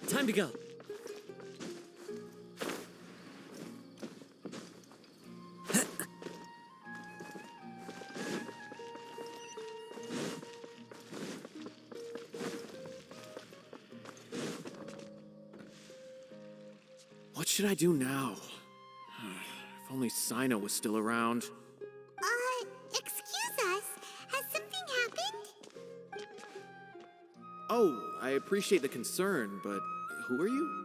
Time to go. What should I do now? If only Cyno was still around. Excuse us. Has something happened? Oh, I appreciate the concern, but who are you?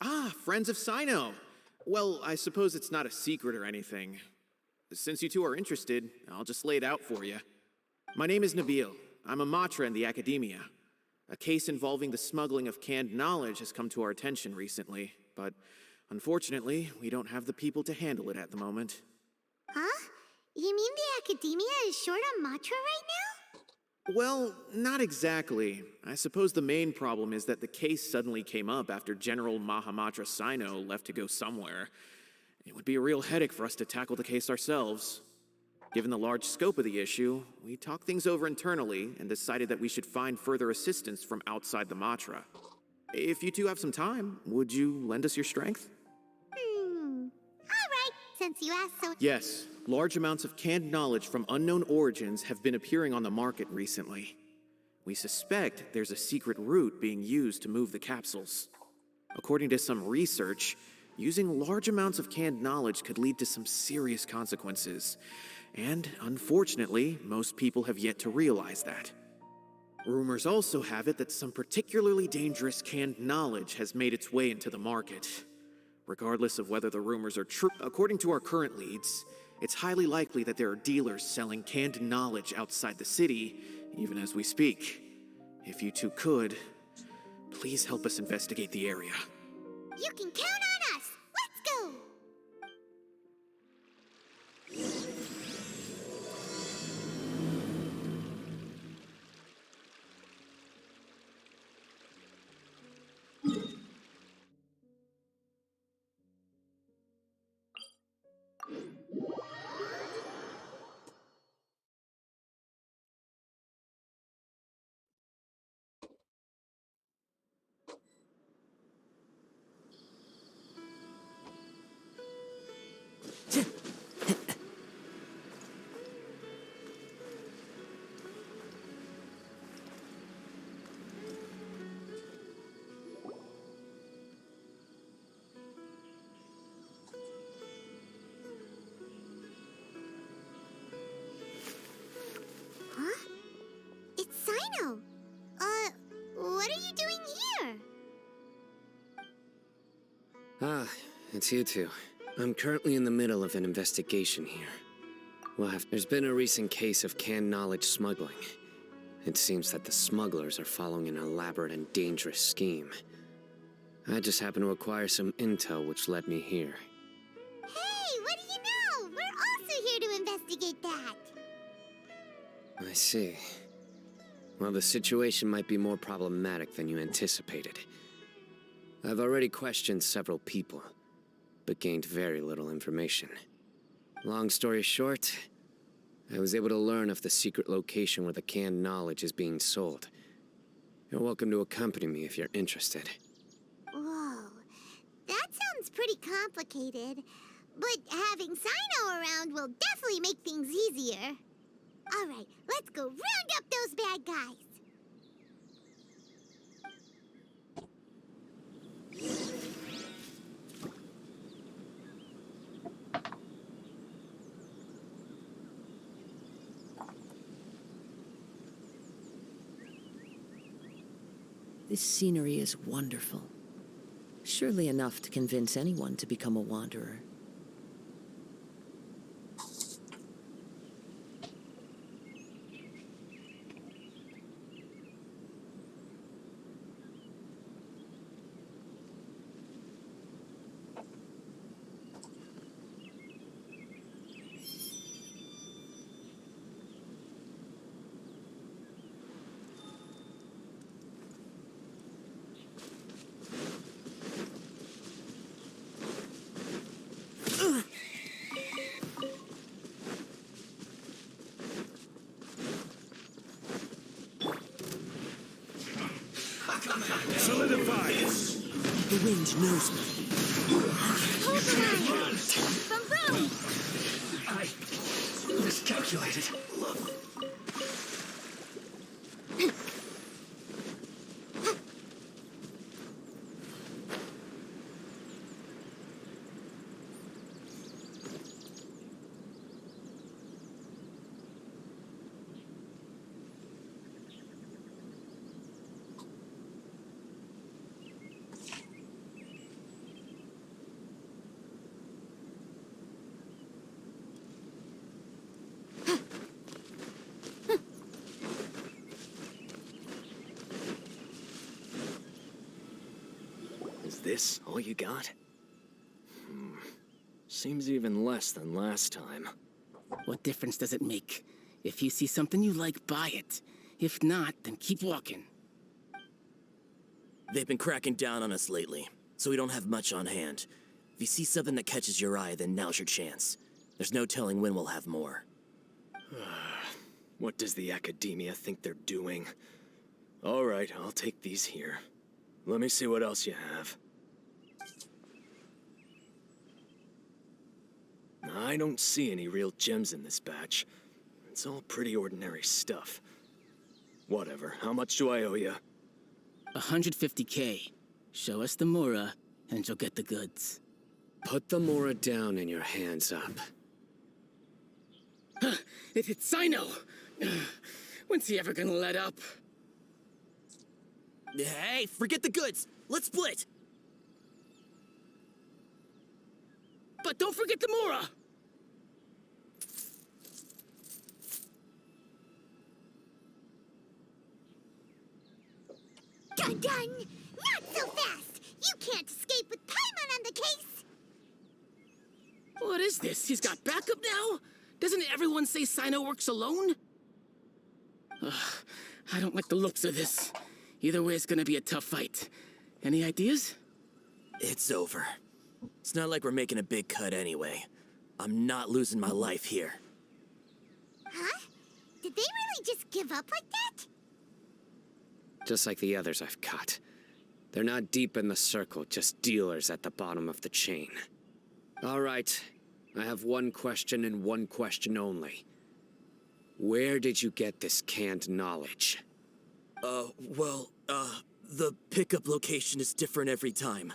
Ah, friends of Cyno. Well, I suppose it's not a secret or anything. Since you two are interested, I'll just lay it out for you. My name is Nabil. I'm a matra in the academia. A case involving the smuggling of canned knowledge has come to our attention recently, but unfortunately, we don't have the people to handle it at the moment. Huh? You mean the academia is short on matra right now? Well, not exactly. I suppose the main problem is that the case suddenly came up after General Mahamatra Cyno left to go somewhere. It would be a real headache for us to tackle the case ourselves. Given the large scope of the issue, we talked things over internally and decided that we should find further assistance from outside the Matra. If you two have some time, would you lend us your strength? Alright, since you asked so... Yes, large amounts of canned knowledge from unknown origins have been appearing on the market recently. We suspect there's a secret route being used to move the capsules. According to some research, using large amounts of canned knowledge could lead to some serious consequences. And unfortunately, most people have yet to realize that. Rumors also have it that some particularly dangerous canned knowledge has made its way into the market. Regardless of whether the rumors are true, according to our current leads, it's highly likely that there are dealers selling canned knowledge outside the city, even as we speak. If you two could, please help us investigate the area. You can count on us! Let's go! Huh? It's Cyno! What are you doing here? Ah, it's you two. I'm currently in the middle of an investigation here. There's been a recent case of canned knowledge smuggling. It seems that the smugglers are following an elaborate and dangerous scheme. I just happened to acquire some intel which led me here. Hey, what do you know? We're also here to investigate that. I see. Well, the situation might be more problematic than you anticipated. I've already questioned several people. but gained very little information. Long story short, I was able to learn of the secret location where the canned knowledge is being sold. You're welcome to accompany me if you're interested. Whoa, that sounds pretty complicated. But having Cyno around will definitely make things easier. All right, let's go round up those bad guys. This scenery is wonderful. Surely enough to convince anyone to become a wanderer. The wind knows me. Hold the line! From Rome! I miscalculated. Is this all you got? Seems even less than last time. What difference does it make? If you see something you like, buy it. If not, then keep walking. They've been cracking down on us lately, so we don't have much on hand. If you see something that catches your eye, then now's your chance. There's no telling when we'll have more. What does the Academia think they're doing? All right, I'll take these here. Let me see what else you have. I don't see any real gems in this batch. It's all pretty ordinary stuff. Whatever, how much do I owe you? 150K. Show us the Mora, and you'll get the goods. Put the Mora down and your hands up. It's Cyno! When's he ever gonna let up? Hey, forget the goods! Let's split! But don't forget the Mora! Dun dun! Not so fast! You can't escape with Paimon on the case! What is this? He's got backup now? Doesn't everyone say Cyno works alone? Ugh, I don't like the looks of this. Either way, it's gonna be a tough fight. Any ideas? It's over. It's not like we're making a big cut anyway. I'm not losing my life here. Huh? Did they really just give up like that? Just like the others I've cut. They're not deep in the circle, just dealers at the bottom of the chain. All right, I have one question and one question only. Where did you get this canned knowledge? The pickup location is different every time.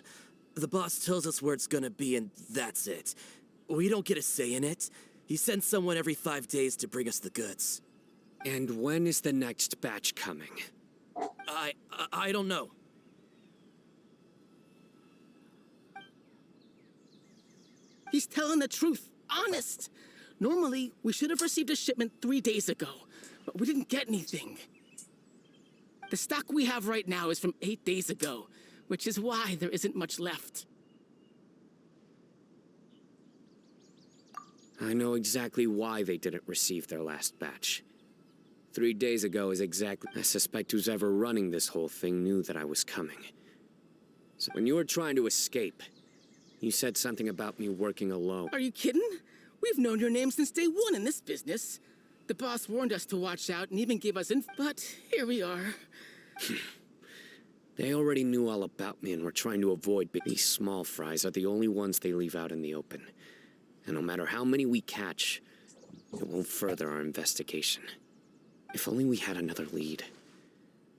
The boss tells us where it's gonna be and that's it. We don't get a say in it. He sends someone every 5 days to bring us the goods. And when is the next batch coming? I don't know. He's telling the truth. Honest. Normally, we should have received a shipment 3 days ago, but we didn't get anything. The stock we have right now is from 8 days ago, which is why there isn't much left. I know exactly why they didn't receive their last batch. 3 days ago is exactly... I suspect who's ever running this whole thing knew that I was coming. So when you were trying to escape, You said something about me working alone. Are you kidding? We've known your name since day one in this business. The boss warned us to watch out and even gave us but here we are. They already knew all about me and were trying to avoid, but these small fries are the only ones they leave out in the open. And no matter how many we catch, it won't further our investigation. If only we had another lead.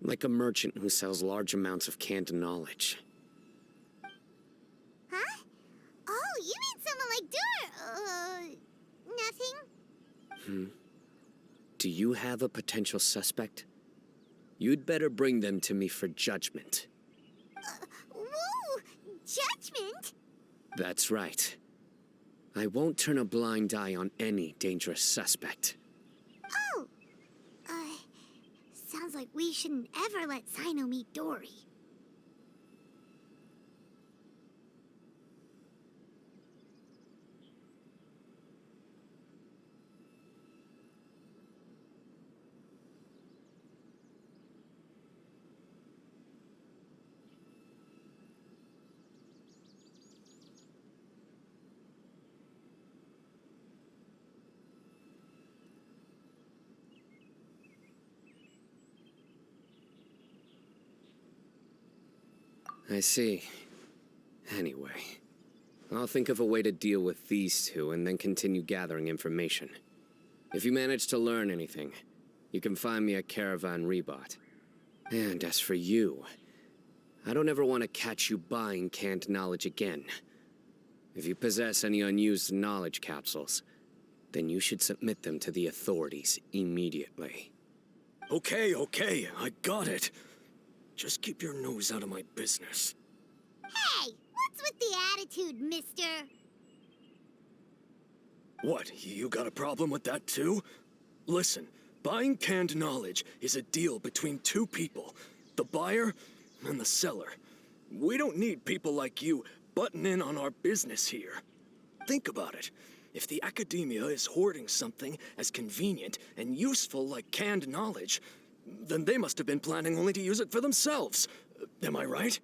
Like a merchant who sells large amounts of canned knowledge. Huh? Oh, you mean someone like Dory? Nothing? Do you have a potential suspect? You'd better bring them to me for judgment. Whoa! Judgment? That's right. I won't turn a blind eye on any dangerous suspect. Oh! Sounds like we shouldn't ever let Cyno meet Dory. I see. Anyway, I'll think of a way to deal with these two and then continue gathering information. If you manage to learn anything, you can find me at Caravan Rebot. And as for you, I don't ever want to catch you buying canned knowledge again. If you possess any unused knowledge capsules, then you should submit them to the authorities immediately. Okay, I got it. Just keep your nose out of my business. Hey! What's with the attitude, mister? What, you got a problem with that too? Listen, buying canned knowledge is a deal between two people, the buyer and the seller. We don't need people like you butting in on our business here. Think about it. If the academia is hoarding something as convenient and useful like canned knowledge, then they must have been planning only to use it for themselves. Am I right?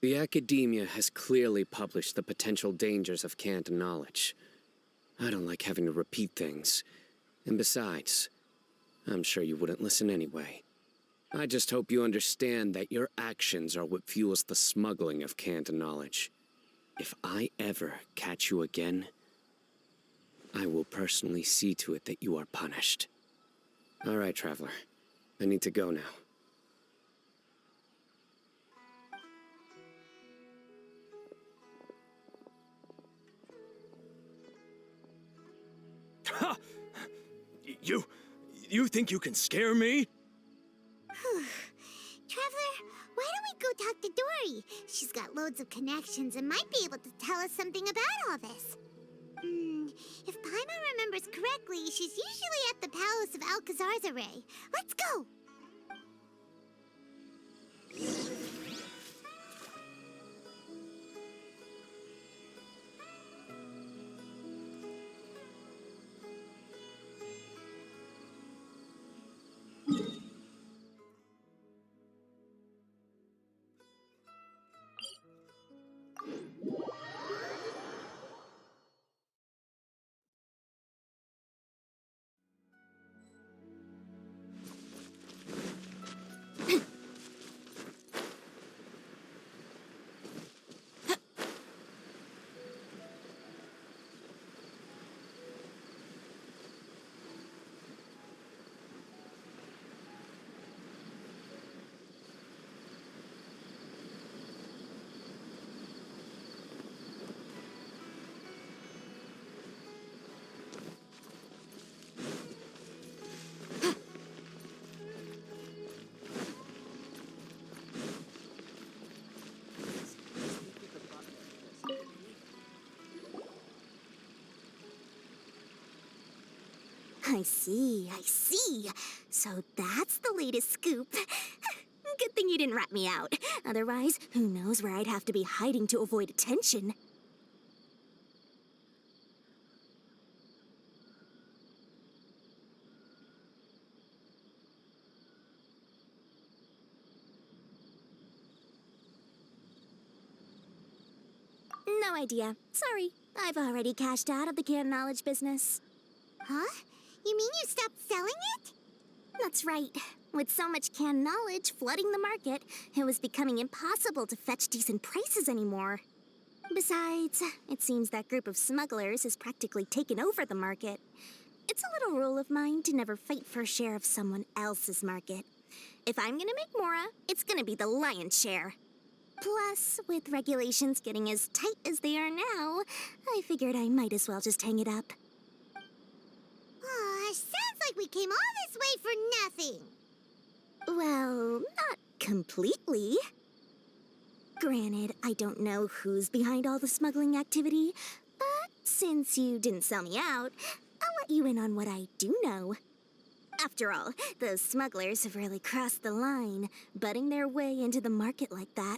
The academia has clearly published the potential dangers of canned knowledge. I don't like having to repeat things. And besides, I'm sure you wouldn't listen anyway. I just hope you understand that your actions are what fuels the smuggling of canned knowledge. If I ever catch you again, I will personally see to it that you are punished. All right, Traveler. I need to go now. Ha! You think you can scare me? Traveler, why don't we go talk to Dory? She's got loads of connections and might be able to tell us something about all this. If Paimon remembers correctly, she's usually at the Palace of Alcazar's Array. Let's go! I see. So that's the latest scoop. Good thing you didn't rat me out. Otherwise, who knows where I'd have to be hiding to avoid attention. No idea. Sorry. I've already cashed out of the canned knowledge business. Huh? You mean you stopped selling it? That's right. With so much canned knowledge flooding the market, it was becoming impossible to fetch decent prices anymore. Besides, it seems that group of smugglers has practically taken over the market. It's a little rule of mine to never fight for a share of someone else's market. If I'm gonna make Mora, it's gonna be the lion's share. Plus, with regulations getting as tight as they are now, I figured I might as well just hang it up. Aw, sounds like we came all this way for nothing. Well, not completely. Granted, I don't know who's behind all the smuggling activity, but since you didn't sell me out, I'll let you in on what I do know. After all, those smugglers have really crossed the line, butting their way into the market like that.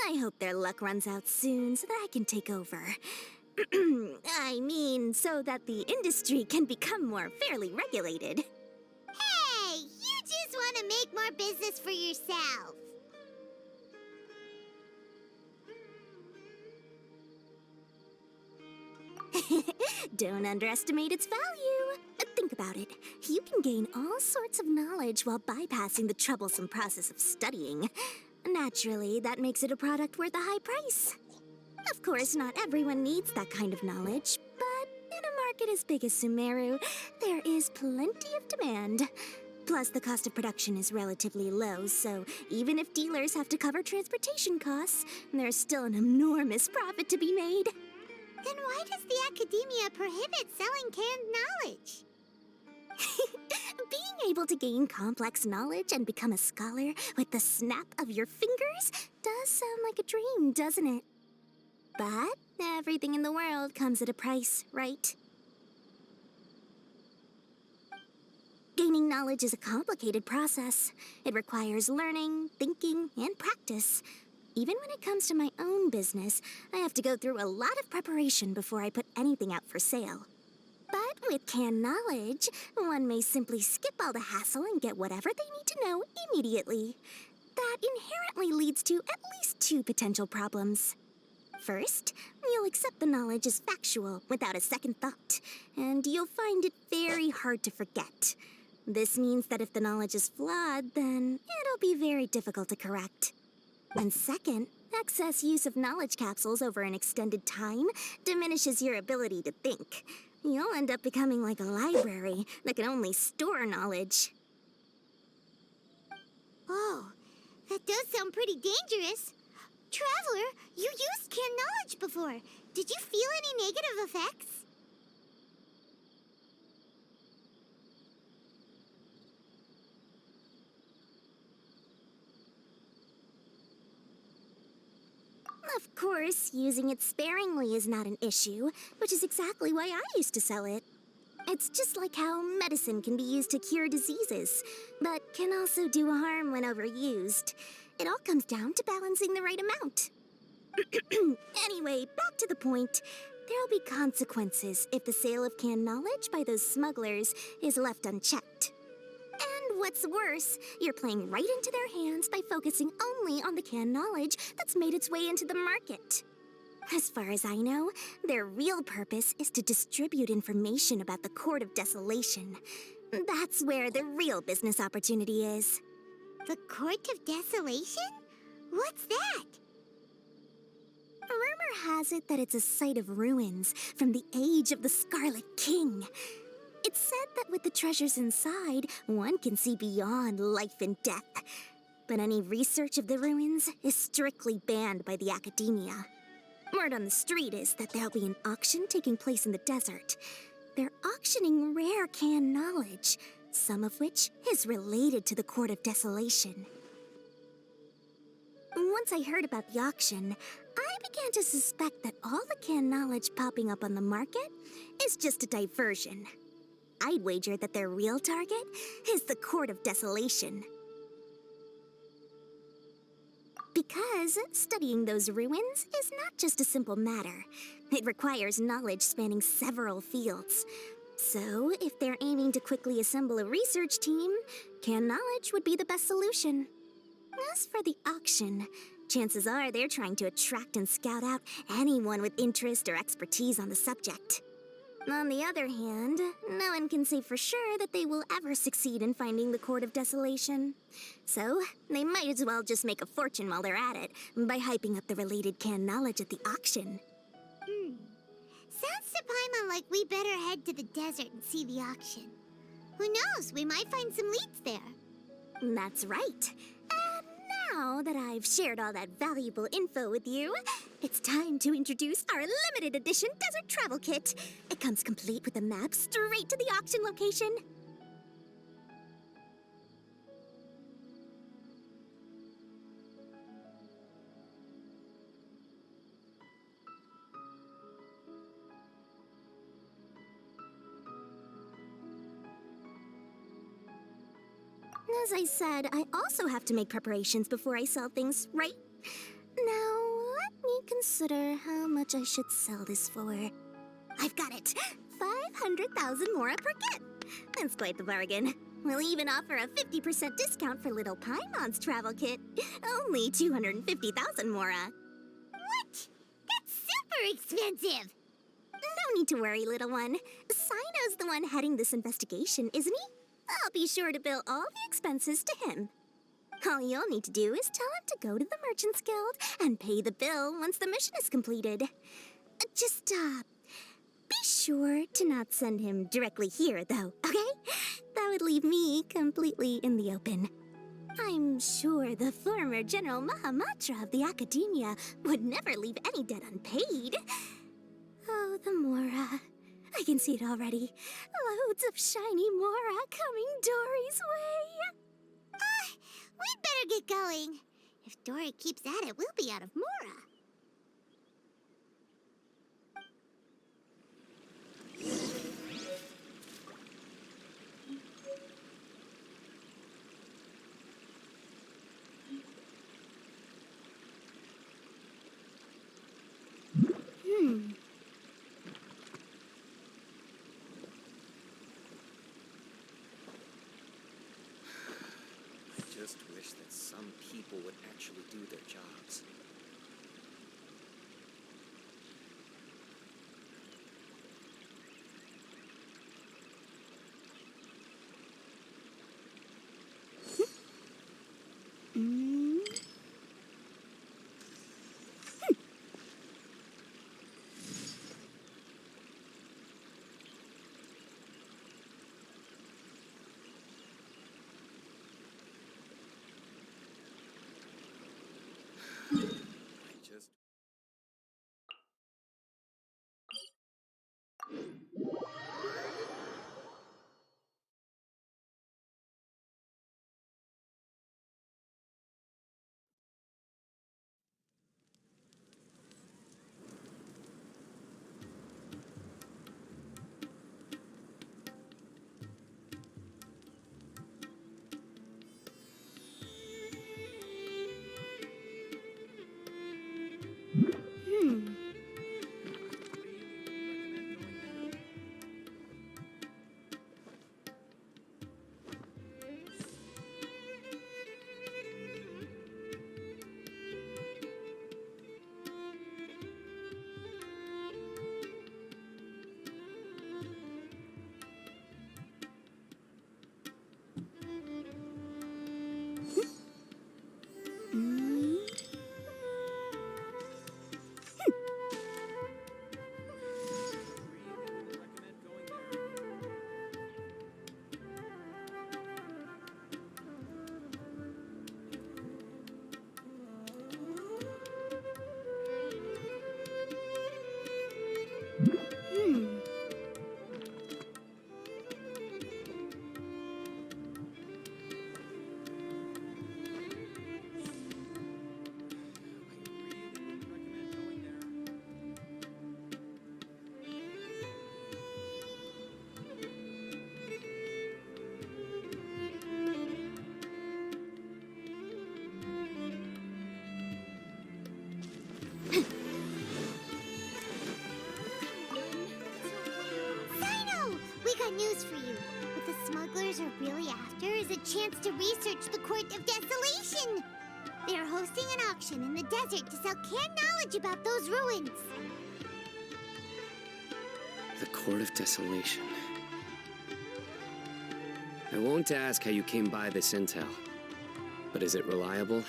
I hope their luck runs out soon so that I can take over. I mean, so that the industry can become more fairly regulated. Hey, you just want to make more business for yourself. Don't underestimate its value. Think about it. You can gain all sorts of knowledge while bypassing the troublesome process of studying. Naturally, that makes it a product worth a high price. Of course, not everyone needs that kind of knowledge, but in a market as big as Sumeru, there is plenty of demand. Plus, the cost of production is relatively low, so even if dealers have to cover transportation costs, there's still an enormous profit to be made. Then why does the academia prohibit selling canned knowledge? Being able to gain complex knowledge and become a scholar with the snap of your fingers does sound like a dream, doesn't it? But everything in the world comes at a price, right? Gaining knowledge is a complicated process. It requires learning, thinking, and practice. Even when it comes to my own business, I have to go through a lot of preparation before I put anything out for sale. But with canned knowledge, one may simply skip all the hassle and get whatever they need to know immediately. that inherently leads to at least two potential problems. First, you'll accept the knowledge as factual without a second thought, and you'll find it very hard to forget. This means that if the knowledge is flawed, then it'll be very difficult to correct. And second, excess use of knowledge capsules over an extended time diminishes your ability to think. You'll end up becoming like a library that can only store knowledge. Oh, that does sound pretty dangerous. Traveler, you used canned knowledge before. Did you feel any negative effects? Of course, using it sparingly is not an issue, which is exactly why I used to sell it. It's just like how medicine can be used to cure diseases, but can also do harm when overused. It all comes down to balancing the right amount. Anyway, back to the point. There'll be consequences if the sale of canned knowledge by those smugglers is left unchecked. And what's worse, you're playing right into their hands by focusing only on the canned knowledge that's made its way into the market. As far as I know, their real purpose is to distribute information about the Court of Desolation. That's where the real business opportunity is. The Court of Desolation? What's that? Rumor has it that it's a site of ruins from the age of the Scarlet King. It's said that with the treasures inside, one can see beyond life and death. But any research of the ruins is strictly banned by the academia. Word on the street is that there'll be an auction taking place in the desert. They're auctioning rare canned knowledge, some of which is related to the Court of Desolation. Once I heard about the auction, I began to suspect that all the canned knowledge popping up on the market is just a diversion. I'd wager that their real target is the Court of Desolation. Because studying those ruins is not just a simple matter. It requires knowledge spanning several fields. So, if they're aiming to quickly assemble a research team, canned knowledge would be the best solution. As for the auction, chances are they're trying to attract and scout out anyone with interest or expertise on the subject. On the other hand, no one can say for sure that they will ever succeed in finding the Court of Desolation. So, they might as well just make a fortune while they're at it by hyping up the related canned knowledge at the auction. Sounds to Paimon like we better head to the desert and see the auction. Who knows, we might find some leads there. That's right. And now that I've shared all that valuable info with you, it's time to introduce our limited edition desert travel kit. It comes complete with a map straight to the auction location. As I said, I also have to make preparations before I sell things, right? Now, let me consider how much I should sell this for. I've got it! 500,000 mora per kit! That's quite the bargain. We'll even offer a 50% discount for little Paimon's travel kit. Only 250,000 mora. What? That's super expensive! No need to worry, little one. Cyno's the one heading this investigation, isn't he? I'll be sure to bill all the expenses to him. All you'll need to do is tell him to go to the Merchants Guild and pay the bill once the mission is completed. Just, be sure to not send him directly here, though, okay? That would leave me completely in the open. I'm sure the former General Mahamatra of the Academia would never leave any debt unpaid. Oh, the Mora. I can see it already. Loads of shiny Mora coming Dory's way. We'd better get going. If Dory keeps at it, we'll be out of Mora. I just wish that some people actually do their jobs. Just Cyno! We got news for you. What the smugglers are really after is a chance to research the Court of Desolation. They are hosting an auction in the desert to sell canned knowledge about those ruins. the Court of Desolation. I won't ask how you came by this intel, but is it reliable?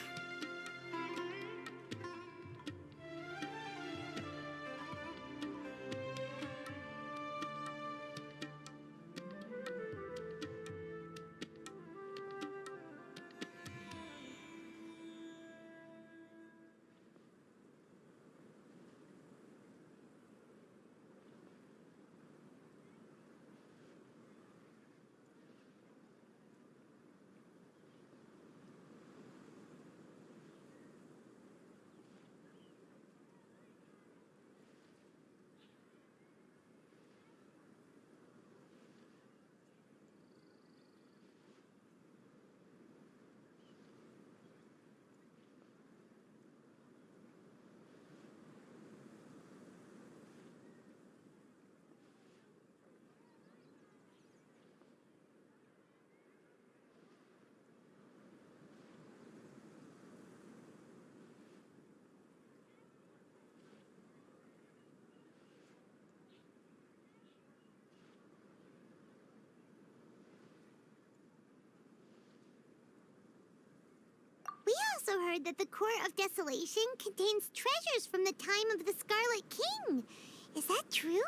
We also heard that the Court of Desolation contains treasures from the time of the Scarlet King. Is that true?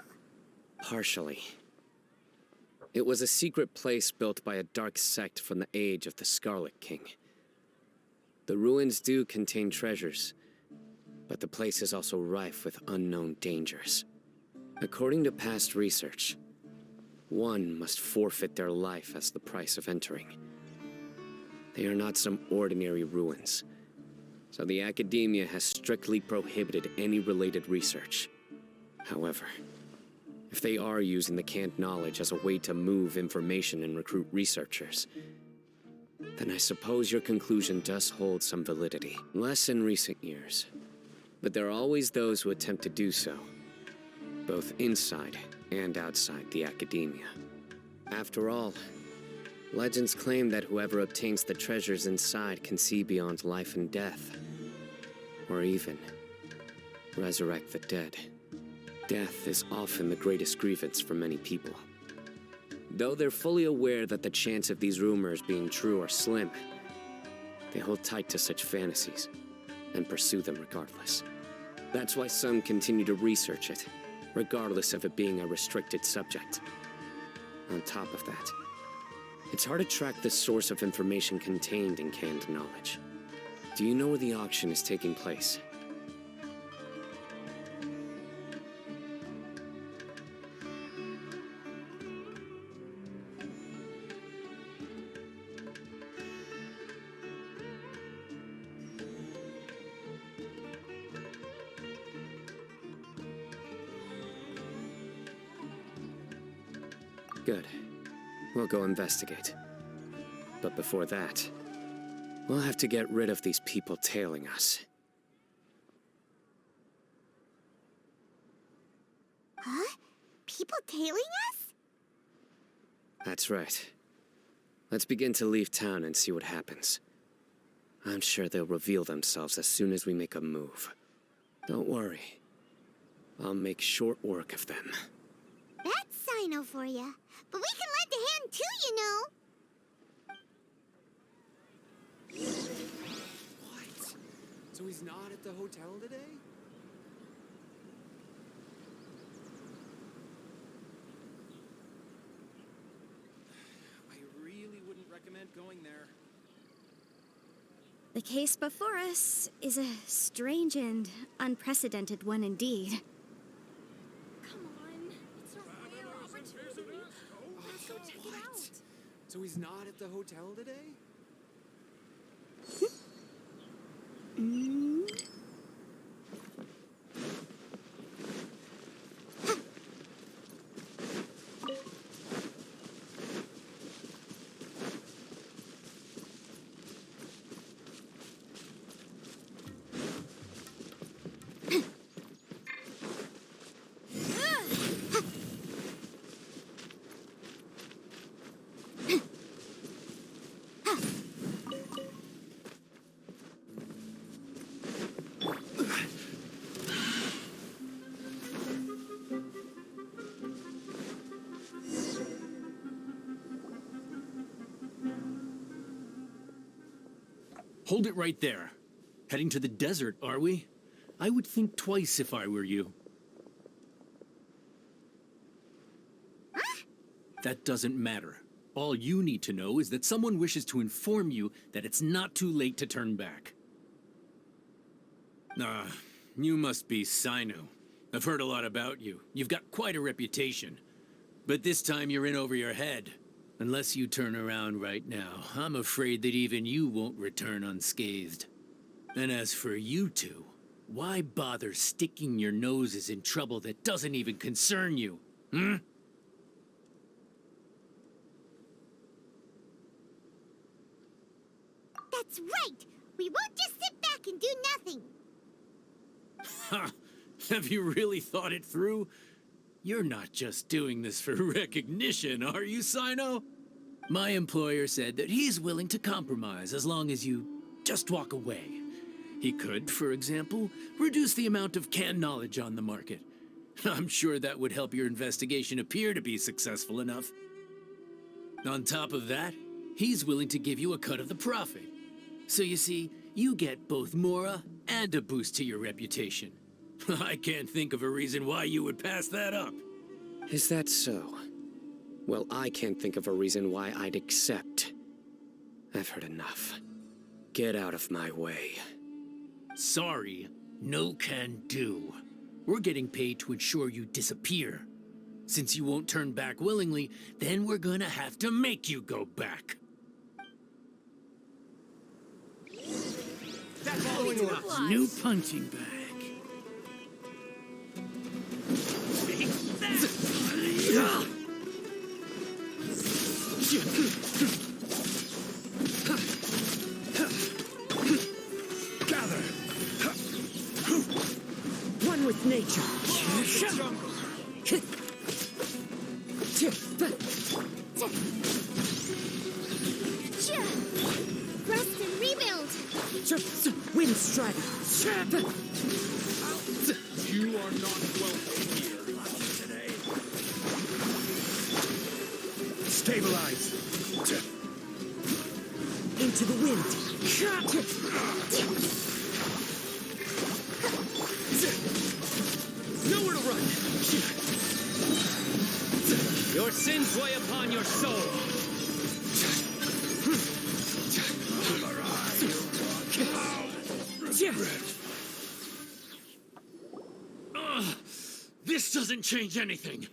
Partially. It was a secret place built by a dark sect from the age of the Scarlet King. The ruins do contain treasures, but the place is also rife with unknown dangers. According to past research, one must forfeit their life as the price of entering. They are not some ordinary ruins, so the academia has strictly prohibited any related research. However, if they are using the canned knowledge as a way to move information and recruit researchers, then I suppose your conclusion does hold some validity. Less in recent years, but there are always those who attempt to do so, both inside and outside the academia. After all, legends claim that whoever obtains the treasures inside can see beyond life and death. or even resurrect the dead. Death is often the greatest grievance for many people. Though they're fully aware that the chance of these rumors being true are slim, they hold tight to such fantasies and pursue them regardless. That's why some continue to research it, regardless of it being a restricted subject. On top of that, it's hard to track the source of information contained in canned knowledge. Do you know where the auction is taking place? Good. We'll go investigate. But before that, we'll have to get rid of these people tailing us. Huh? People tailing us? That's right. Let's begin to leave town and see what happens. I'm sure they'll reveal themselves as soon as we make a move. Don't worry. I'll make short work of them. That's Cyno for ya. But we can lend a hand too, you know. What? So he's not at the hotel today? I really wouldn't recommend going there. The case before us is a strange and unprecedented one indeed. Come on, it's a real opportunity. Let's go check it out. So he's not at the hotel today? Hold it right there. Heading to the desert, are we? I would think twice if I were you. Huh? That doesn't matter. All you need to know is that someone wishes to inform you that it's not too late to turn back. You must be Cyno. I've heard a lot about you. You've got quite a reputation. But this time you're in over your head. Unless you turn around right now, I'm afraid that even you won't return unscathed. And as for you two, why bother sticking your noses in trouble that doesn't even concern you, hmm? That's right! We won't just sit back and do nothing! Ha! Have you really thought it through? You're not just doing this for recognition, are you, Cyno? My employer said that he's willing to compromise as long as you just walk away. He could, for example, reduce the amount of canned knowledge on the market. I'm sure that would help your investigation appear to be successful enough. On top of that, he's willing to give you a cut of the profit. So you see, you get both Mora and a boost to your reputation. I can't think of a reason why you would pass that up. Is that so? Well, I can't think of a reason why I'd accept. I've heard enough. Get out of my way. Sorry, no can do. We're getting paid to ensure you disappear. Since you won't turn back willingly, then we're gonna have to make you go back. New punching bag. Gather! One with nature. Rest and rebuild! Wind strike! You are not welcome here today. Stabilize! Into the wind! Nowhere to run! Your sins weigh upon your soul. This doesn't change anything.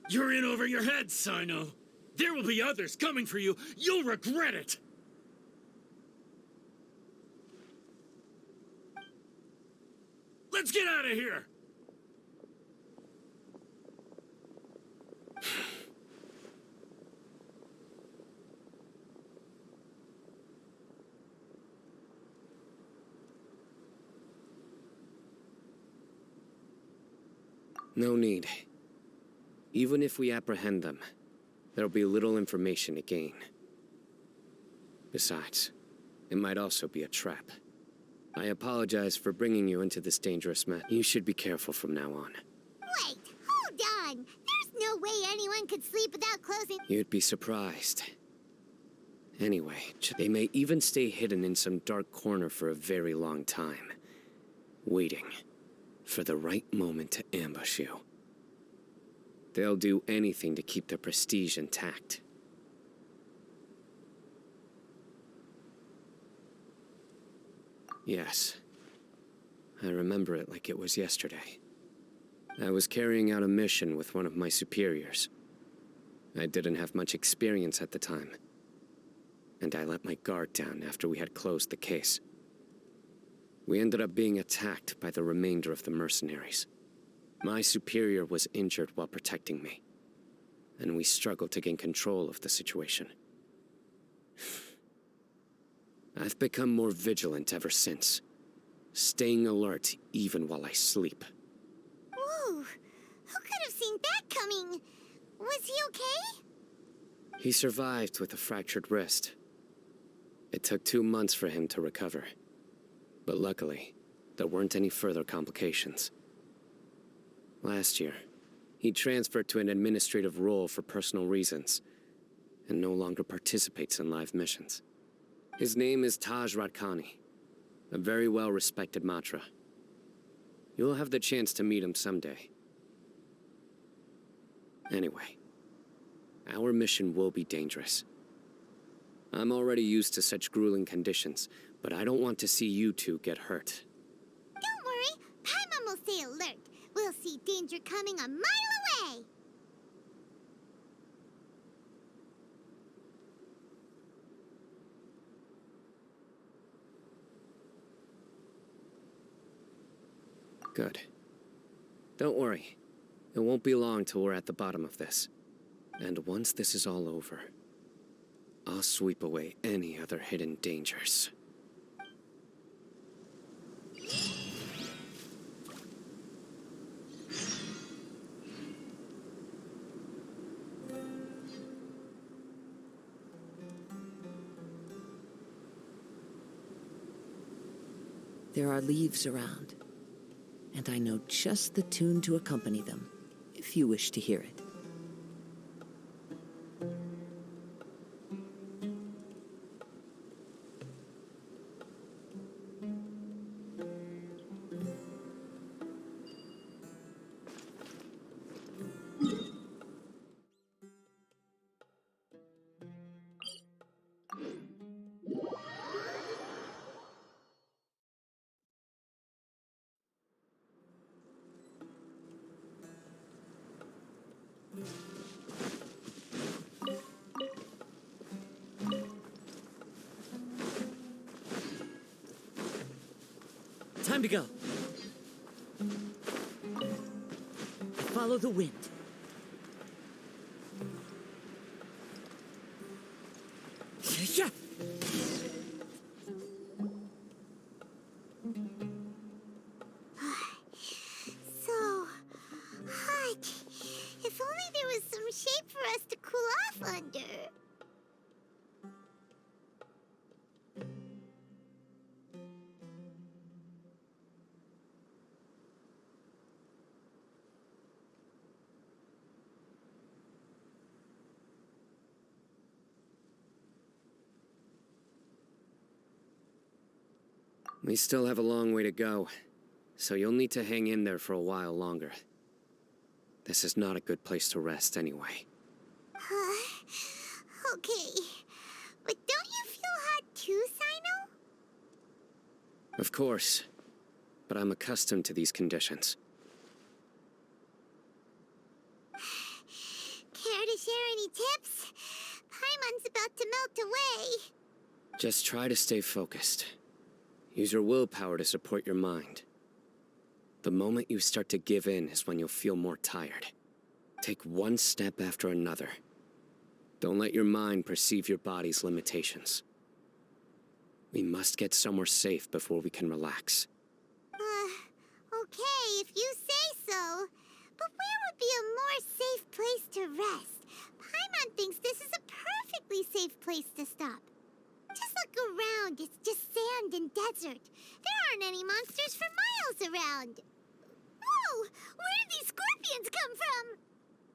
You're in over your head, Cyno. There will be others coming for you. You'll regret it. Let's get out of here. No need. Even if we apprehend them, there'll be little information to gain. Besides, it might also be a trap. I apologize for bringing you into this dangerous mess. You should be careful from now on. Wait, hold on. There's no way anyone could sleep without closing. You'd be surprised. Anyway, they may even stay hidden in some dark corner for a very long time, waiting for the right moment to ambush you. They'll do anything to keep their prestige intact. Yes. I remember it like it was yesterday. I was carrying out a mission with one of my superiors. I didn't have much experience at the time, and I let my guard down after we had closed the case. We ended up being attacked by the remainder of the mercenaries. My superior was injured while protecting me, and we struggled to gain control of the situation. I've become more vigilant ever since, staying alert even while I sleep. Whoa, who could have seen that coming? Was he okay? He survived with a fractured wrist. It took 2 months for him to recover. But luckily, there weren't any further complications. Last year, he transferred to an administrative role for personal reasons, and no longer participates in live missions. His name is Taj Radkani, a very well-respected Matra. You'll have the chance to meet him someday. Anyway, our mission will be dangerous. I'm already used to such grueling conditions, but I don't want to see you two get hurt. Don't worry, Paimon will stay alert. We'll see danger coming a mile away. Good. Don't worry. It won't be long till we're at the bottom of this. And once this is all over, I'll sweep away any other hidden dangers. There are leaves around, and I know just the tune to accompany them, if you wish to hear it. Time to go. Follow the wind. Yeah. So hot. If only there was some shape for us to cool off under. We still have a long way to go, so you'll need to hang in there for a while longer. This is not a good place to rest anyway. Okay. But don't you feel hot too, Cyno? Of course, but I'm accustomed to these conditions. Care to share any tips? Paimon's about to melt away. Just try to stay focused. Use your willpower to support your mind. The moment you start to give in is when you'll feel more tired. Take one step after another. Don't let your mind perceive your body's limitations. We must get somewhere safe before we can relax. Okay, if you say so. But where would be a more safe place to rest? Paimon thinks this is a perfectly safe place to stop. Just look around, it's just sand and desert. There aren't any monsters for miles around. Whoa! Where did these scorpions come from?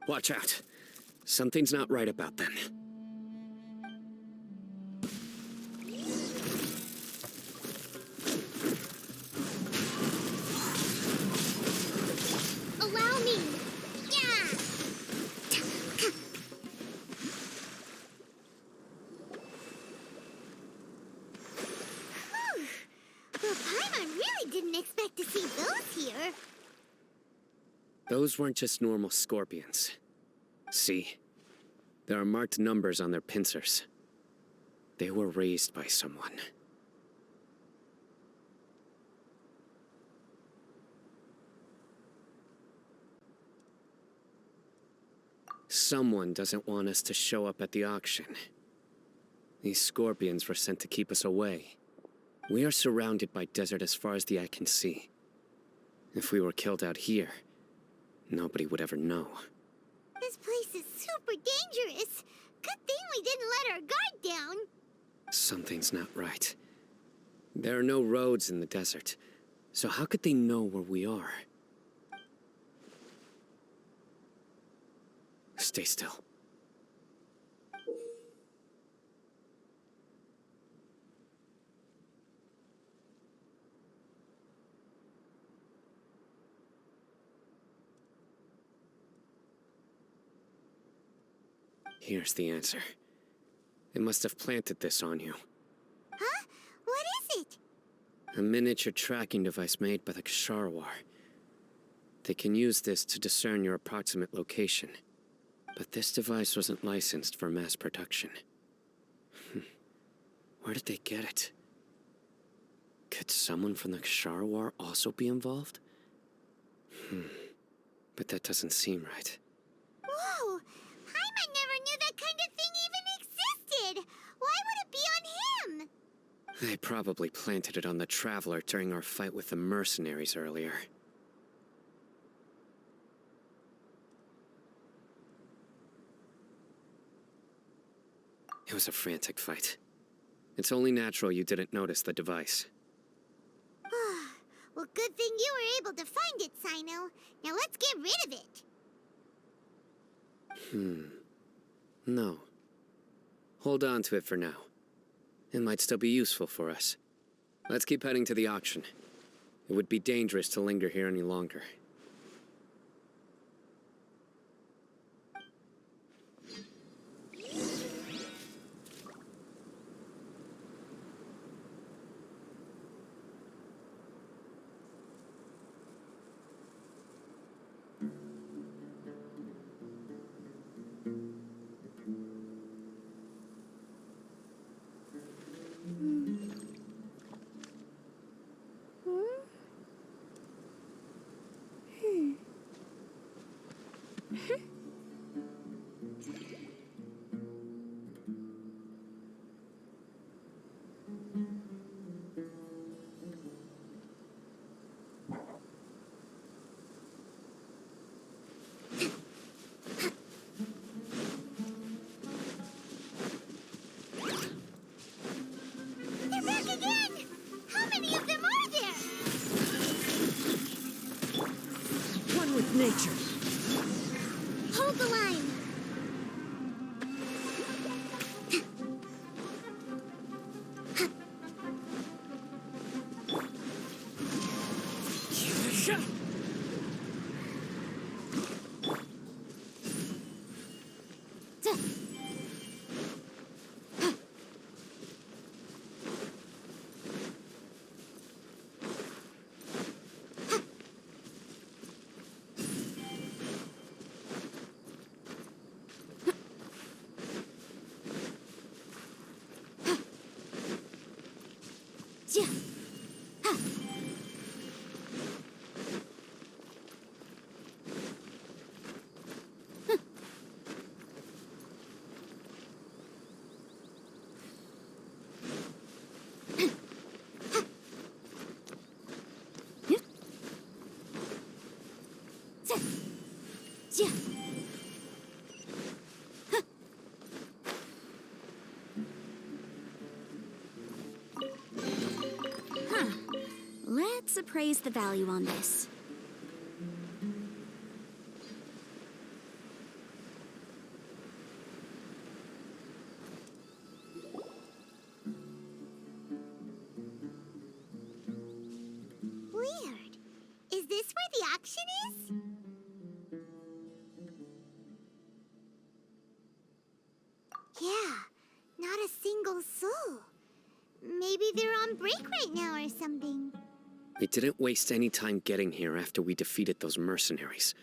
Watch out. Something's not right about them. Allow me. Yeah. Whew. Well, Paimon really didn't expect to see those here. Those weren't just normal scorpions. See? There are marked numbers on their pincers. They were raised by someone. Someone doesn't want us to show up at the auction. These scorpions were sent to keep us away. We are surrounded by desert as far as the eye can see. If we were killed out here, nobody would ever know. This place is super dangerous. Good thing we didn't let our guard down. Something's not right. There are no roads in the desert, so how could they know where we are? Stay still. Here's the answer. They must have planted this on you. Huh? What is it? A miniature tracking device made by the Ksharawar. They can use this to discern your approximate location. But this device wasn't licensed for mass production. Where did they get it? Could someone from the Ksharawar also be involved? But that doesn't seem right. Whoa! Paimon never knew that kind of thing even existed! Why would it be on him? They probably planted it on the Traveler during our fight with the mercenaries earlier. It was a frantic fight. It's only natural you didn't notice the device. Well, good thing you were able to find it, Cyno. Now let's get rid of it. No. Hold on to it for now. It might still be useful for us. Let's keep heading to the auction. It would be dangerous to linger here any longer. They're back again! How many of them are there? One with nature. Hold the line. Let's appraise the value on this. Weird. Is this where the auction is? Yeah, not a single soul. Maybe they're on break right now or something. We didn't waste any time getting here after we defeated those mercenaries.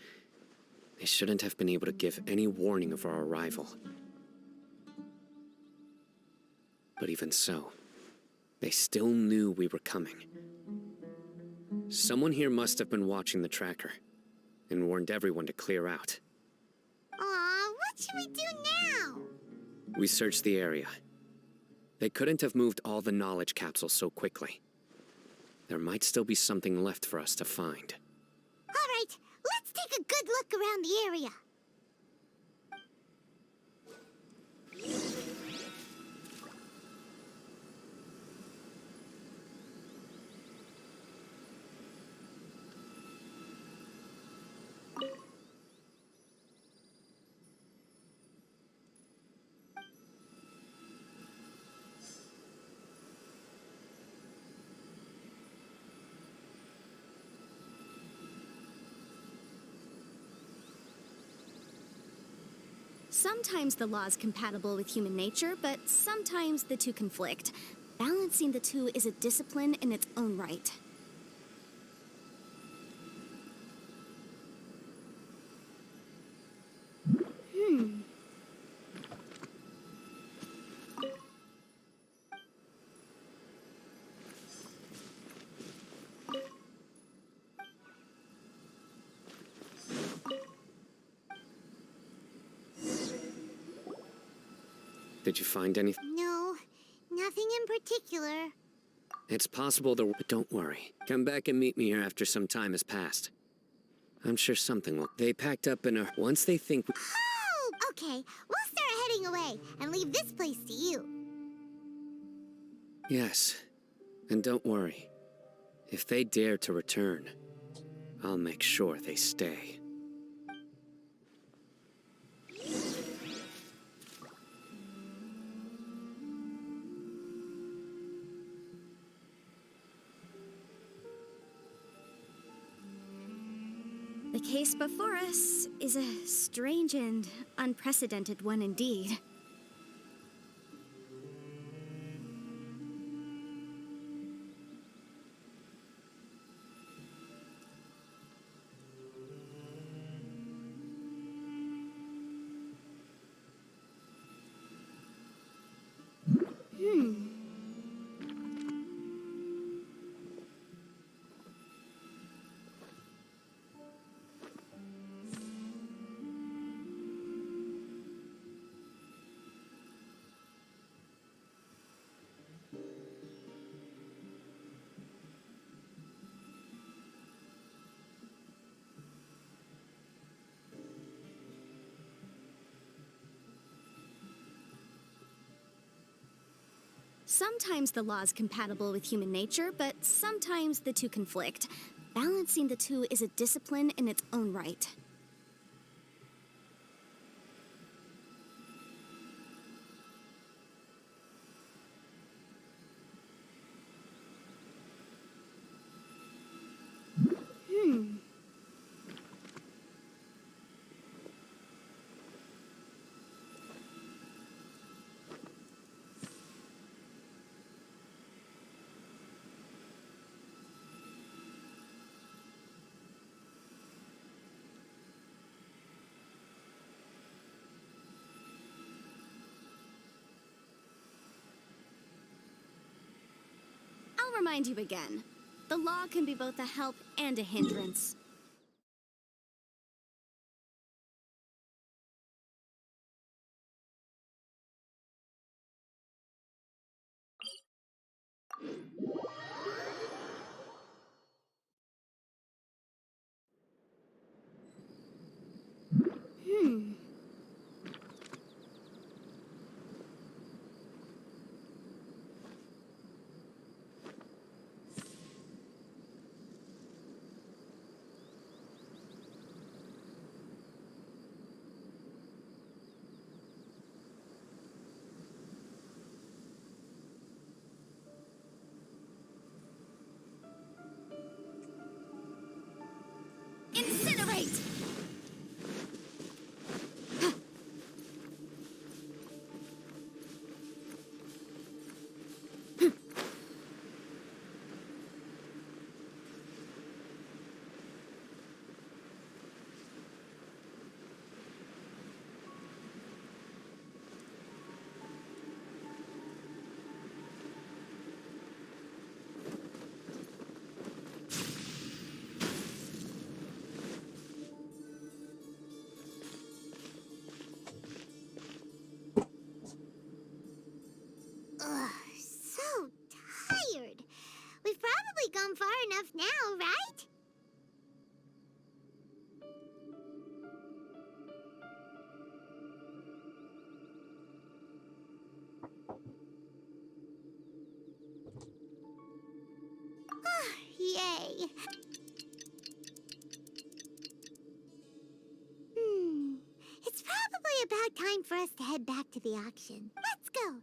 They shouldn't have been able to give any warning of our arrival. But even so, they still knew we were coming. Someone here must have been watching the tracker and warned everyone to clear out. Aw, what should we do now? We searched the area. They couldn't have moved all the knowledge capsules so quickly. There might still be something left for us to find. All right, let's take a good look around the area. Sometimes the law's compatible with human nature, but sometimes the two conflict. Balancing the two is a discipline in its own right. Did you find anything? No, nothing in particular. It's possible there, but don't worry. Come back and meet me here after some time has passed. I'm sure something will. They packed up in a. Once they think. Oh, okay. We'll start heading away and leave this place to you. Yes. And don't worry. If they dare to return, I'll make sure they stay. The case before us is a strange and unprecedented one indeed. Sometimes the law's compatible with human nature, but sometimes the two conflict. Balancing the two is a discipline in its own right. remind you again. The law can be both a help and a hindrance. Incinerate! Ugh, so tired. We've probably gone far enough now, right? Yay. It's probably about time for us to head back to the auction. Let's go.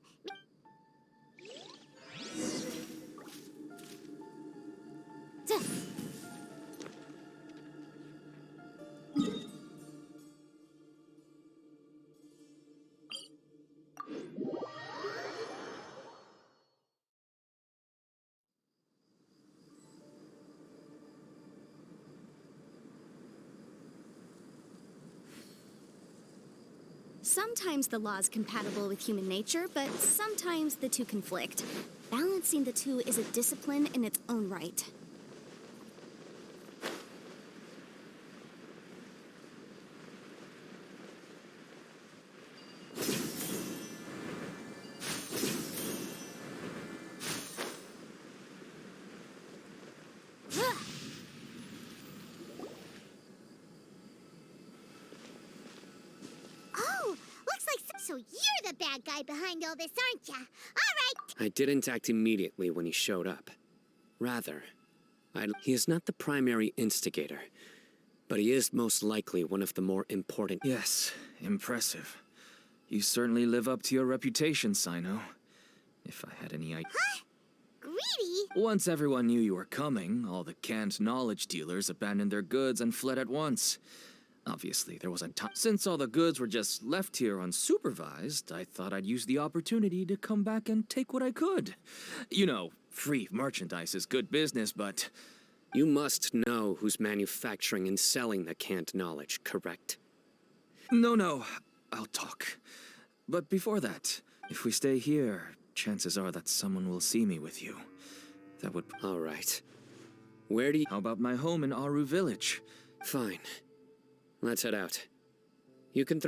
Sometimes the law is compatible with human nature, but sometimes the two conflict. Balancing the two is a discipline in its own right. So you're the bad guy behind all this, aren't ya? All right! I didn't act immediately when he showed up. Rather, he is not the primary instigator, but he is most likely one of the more important. Yes, impressive. You certainly live up to your reputation, Cyno. If I had any idea. Huh? Greedy? Once everyone knew you were coming, all the canned knowledge dealers abandoned their goods and fled at once. Obviously, there wasn't time. Since all the goods were just left here unsupervised, I thought I'd use the opportunity to come back and take what I could. You know, free merchandise is good business, but... You must know who's manufacturing and selling the canned knowledge, correct? No, I'll talk. But before that, if we stay here, chances are that someone will see me with you. That would... All right. Where do you... How about my home in Aru Village? Fine. Let's head out. You can throw